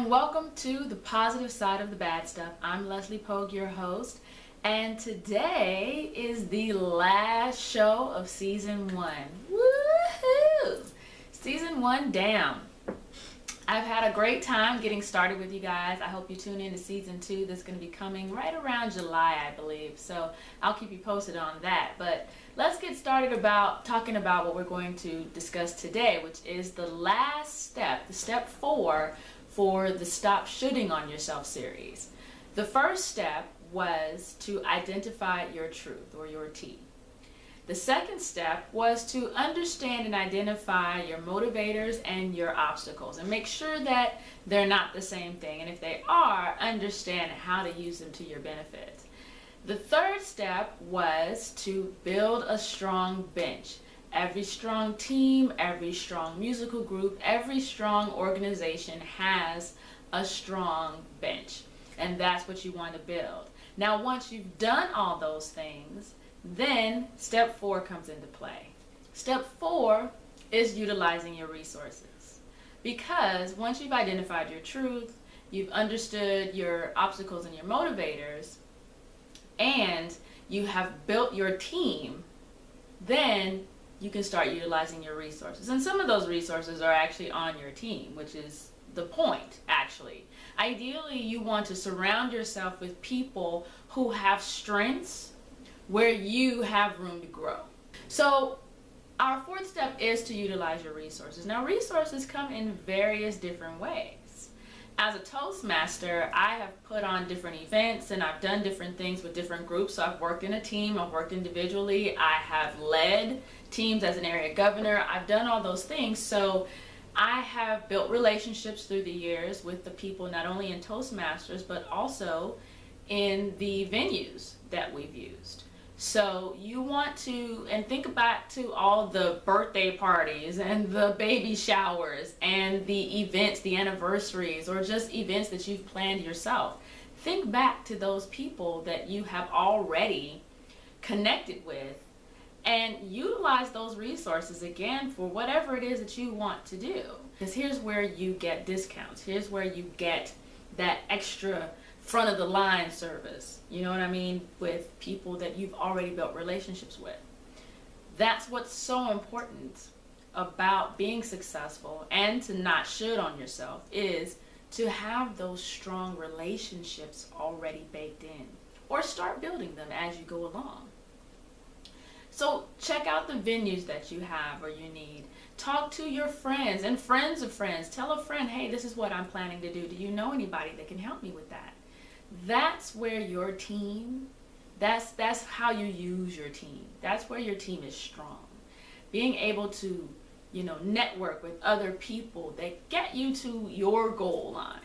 and welcome to the positive side of the bad stuff. I'm Leslie Pogue, your host, and today is the last show of season 1. Woohoo! Season 1 down. I've had a great time getting started with you guys. I hope you tune in to season 2. That's going to be coming right around July, I believe. So I'll keep you posted on that. But let's get started talking about what we're going to discuss today, which is the last step, the step 4 for the Stop Shooting on Yourself series. The first step was to identify your truth, or your T. The second step was to understand and identify your motivators and your obstacles and make sure that they're not the same thing. And if they are, understand how to use them to your benefit. The third step was to build a strong bench. Every strong team, every strong musical group, every strong organization has a strong bench. And that's what you want to build. Now, once you've done all those things, then step 4 comes into play. Step 4 is utilizing your resources. Because once you've identified your truth, you've understood your obstacles and your motivators, and you have built your team, then you can start utilizing your resources. And some of those resources are actually on your team, which is the point, actually. Ideally, you want to surround yourself with people who have strengths where you have room to grow. So our fourth step is to utilize your resources. Now, resources come in various different ways. As a Toastmaster, I have put on different events and I've done different things with different groups. So I've worked in a team, I've worked individually, I have led teams as an area governor, I've done all those things. So I have built relationships through the years with the people, not only in Toastmasters, but also in the venues that we've used. So you want to, and think back to all the birthday parties and the baby showers and the events, the anniversaries, or just events that you've planned yourself. Think back to those people that you have already connected with and utilize those resources again for whatever it is that you want to do. Because here's where you get discounts. Here's where you get that extra front of the line service, you know what I mean, with people that you've already built relationships with. That's what's so important about being successful and to not should on yourself, is to have those strong relationships already baked in, or start building them as you go along. So check out the venues that you have or you need. Talk to your friends and friends of friends. Tell a friend, hey, this is what I'm planning to do. Do you know anybody that can help me with that? That's where your team, that's how you use your team. That's where your team is strong. Being able to, network with other people that get you to your goal line,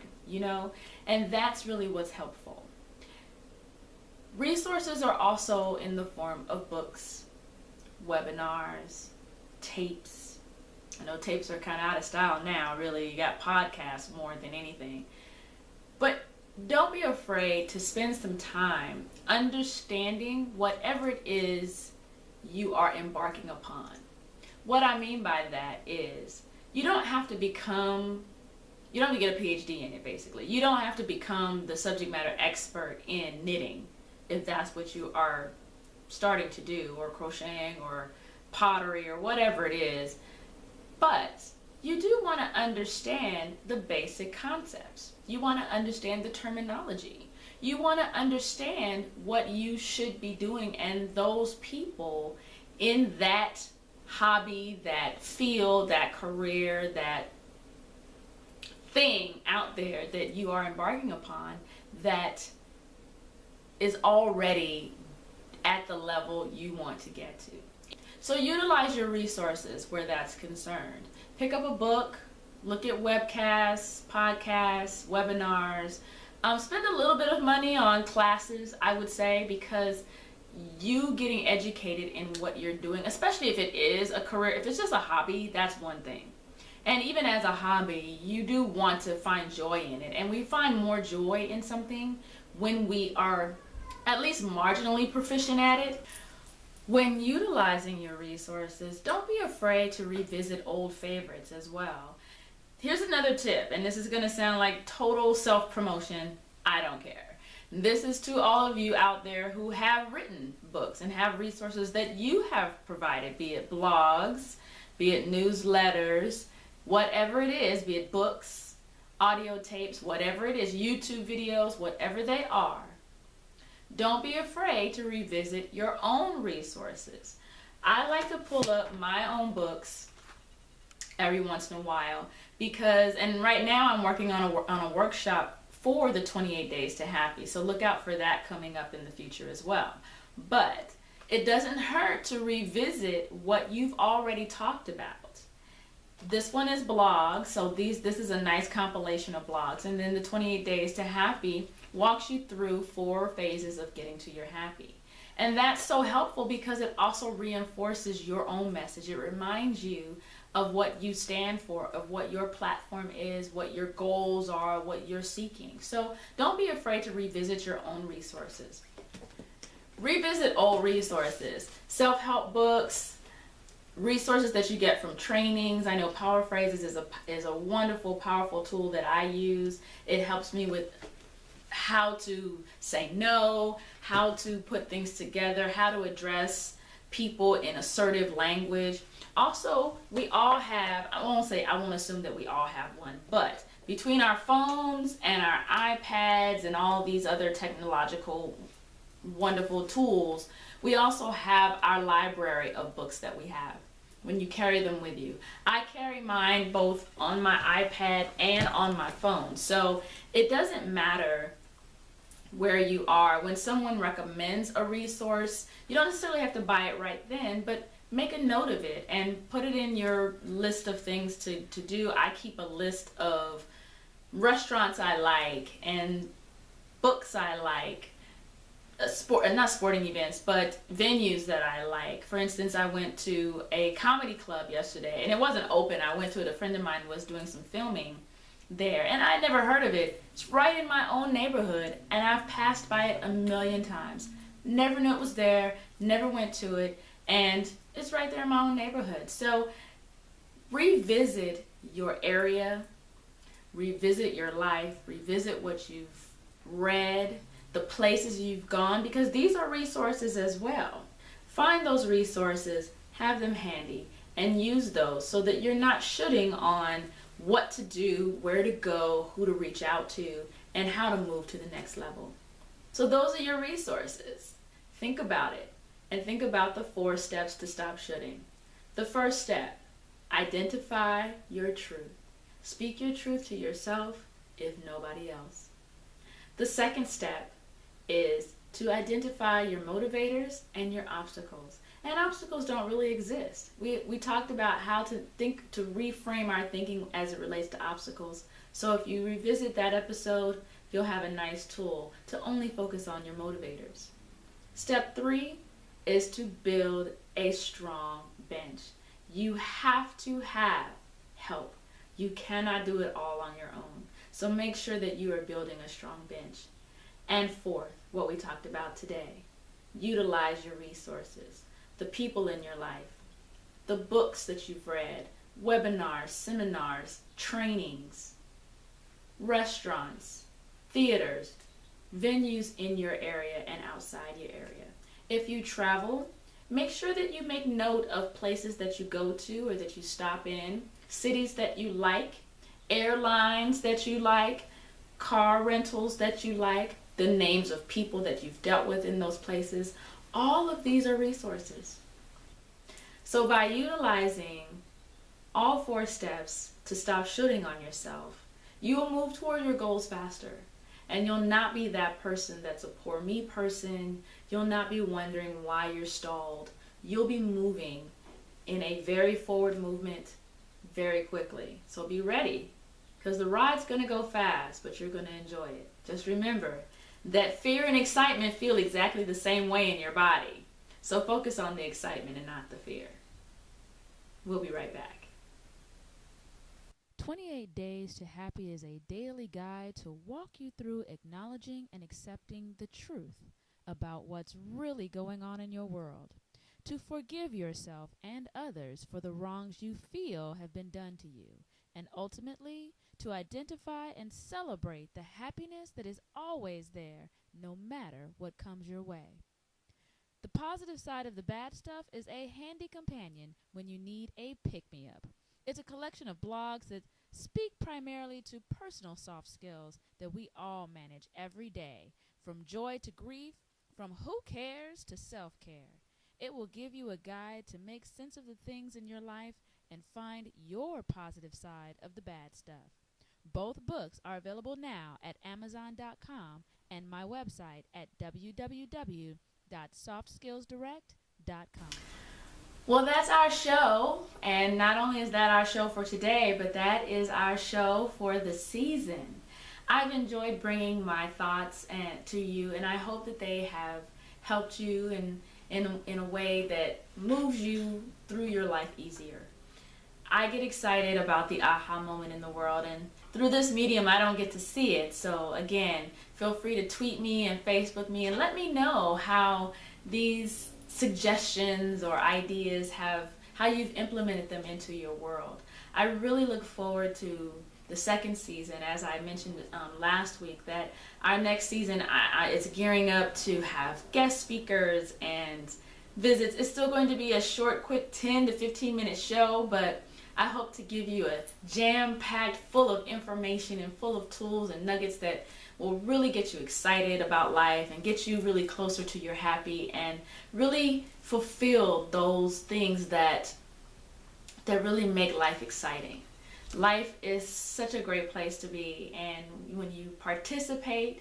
and that's really what's helpful. Resources are also in the form of books, webinars, tapes. I know tapes are kind of out of style now, really. You got podcasts more than anything. But don't be afraid to spend some time understanding whatever it is you are embarking upon. What I mean by that is you don't have to get a PhD in it, basically. You don't have to become the subject matter expert in knitting if that's what you are starting to do, or crocheting or pottery or whatever it is. But you do want to understand the basic concepts. You want to understand the terminology. You want to understand what you should be doing, and those people in that hobby, that field, that career, that thing out there that you are embarking upon that is already at the level you want to get to. So utilize your resources where that's concerned. Pick up a book, look at webcasts, podcasts, webinars. Spend a little bit of money on classes, I would say, because you getting educated in what you're doing, especially if it is a career, if it's just a hobby, that's one thing. And even as a hobby, you do want to find joy in it. And we find more joy in something when we are at least marginally proficient at it. When utilizing your resources, don't be afraid to revisit old favorites as well. Here's another tip, and this is going to sound like total self-promotion. I don't care. This is to all of you out there who have written books and have resources that you have provided, be it blogs, be it newsletters, whatever it is, be it books, audio tapes, whatever it is, YouTube videos, whatever they are. Don't be afraid to revisit your own resources. I like to pull up my own books every once in a while because, and right now I'm working on a workshop for the 28 Days to Happy, so look out for that coming up in the future as well. But it doesn't hurt to revisit what you've already talked about. This one is blogs, so this is a nice compilation of blogs, and then the 28 Days to Happy walks you through 4 phases of getting to your happy. And that's so helpful because it also reinforces your own message. It reminds you of what you stand for, of what your platform is, what your goals are, what you're seeking. So don't be afraid to revisit your own resources. Revisit old resources, self-help books, resources that you get from trainings. I know Power Phrases is a wonderful, powerful tool that I use. It helps me with how to say no, how to put things together, how to address people in assertive language. Also, we all have, I won't assume that we all have one, but between our phones and our iPads and all these other technological wonderful tools, we also have our library of books that we have when you carry them with you. I carry mine both on my iPad and on my phone, so it doesn't matter where you are. When someone recommends a resource, you don't necessarily have to buy it right then, but make a note of it and put it in your list of things to do. I keep a list of restaurants I like and books I like, not sporting events, but venues that I like. For instance, I went to a comedy club yesterday, and it wasn't open. I went to it. A friend of mine was doing some filming there, and I never heard of it. It's right in my own neighborhood, and I've passed by it a million times. Never knew it was there, never went to it, and it's right there in my own neighborhood. So revisit your area, revisit your life, revisit what you've read, the places you've gone, because these are resources as well. Find those resources, have them handy, and use those so that you're not shooting on what to do, where to go, who to reach out to, and how to move to the next level. So those are your resources. Think about it, and think about the 4 steps to stop shooting. The first step, identify your truth. Speak your truth to yourself, if nobody else. The second step is to identify your motivators and your obstacles. And obstacles don't really exist. We talked about how to think, to reframe our thinking as it relates to obstacles. So if you revisit that episode, you'll have a nice tool to only focus on your motivators. Step 3 is to build a strong bench. You have to have help. You cannot do it all on your own. So make sure that you are building a strong bench. And 4th, what we talked about today, utilize your resources, the people in your life, the books that you've read, webinars, seminars, trainings, restaurants, theaters, venues in your area and outside your area. If you travel, make sure that you make note of places that you go to or that you stop in, cities that you like, airlines that you like, car rentals that you like, the names of people that you've dealt with in those places. All of these are resources. So by utilizing all 4 steps to stop shooting on yourself, you will move toward your goals faster. And you'll not be that person that's a poor me person. You'll not be wondering why you're stalled. You'll be moving in a very forward movement very quickly. So be ready, because the ride's going to go fast, but you're going to enjoy it. Just remember that fear and excitement feel exactly the same way in your body. So focus on the excitement and not the fear. We'll be right back. 28 Days to Happy is a daily guide to walk you through acknowledging and accepting the truth about what's really going on in your world, to forgive yourself and others for the wrongs you feel have been done to you, and ultimately to identify and celebrate the happiness that is always there no matter what comes your way. The positive side of the bad stuff is a handy companion when you need a pick me up. It's a collection of blogs that speak primarily to personal soft skills that we all manage every day, from joy to grief, from who cares to self care. It will give you a guide to make sense of the things in your life and find your positive side of the bad stuff. Both books are available now at Amazon.com and my website at www.softskillsdirect.com. Well, that's our show, and not only is that our show for today, but that is our show for the season. I've enjoyed bringing my thoughts to you, and I hope that they have helped you in a way that moves you through your life easier. I get excited about the aha moment in the world, and through this medium I don't get to see it. So again, feel free to tweet me and Facebook me and let me know how these suggestions or ideas how you've implemented them into your world. I really look forward to the second season. As I mentioned last week, that our next season it's gearing up to have guest speakers and visits. It's still going to be a short, quick 10 to 15 minute show, but I hope to give you a jam-packed, full of information and full of tools and nuggets that will really get you excited about life and get you really closer to your happy and really fulfill those things that really make life exciting. Life is such a great place to be, and when you participate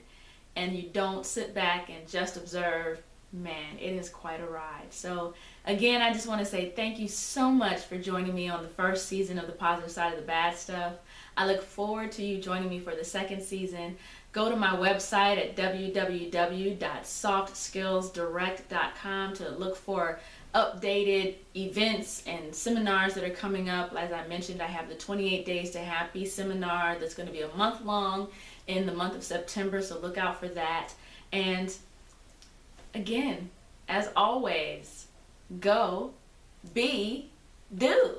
and you don't sit back and just observe, man, it is quite a ride. So again, I just want to say thank you so much for joining me on the first season of The Positive Side of the Bad Stuff. I look forward to you joining me for the second season. Go to my website at www.softskillsdirect.com to look for updated events and seminars that are coming up. As I mentioned, I have the 28 Days to Happy seminar that's going to be a month long in the month of September, so look out for that. And again, as always, go, be, do.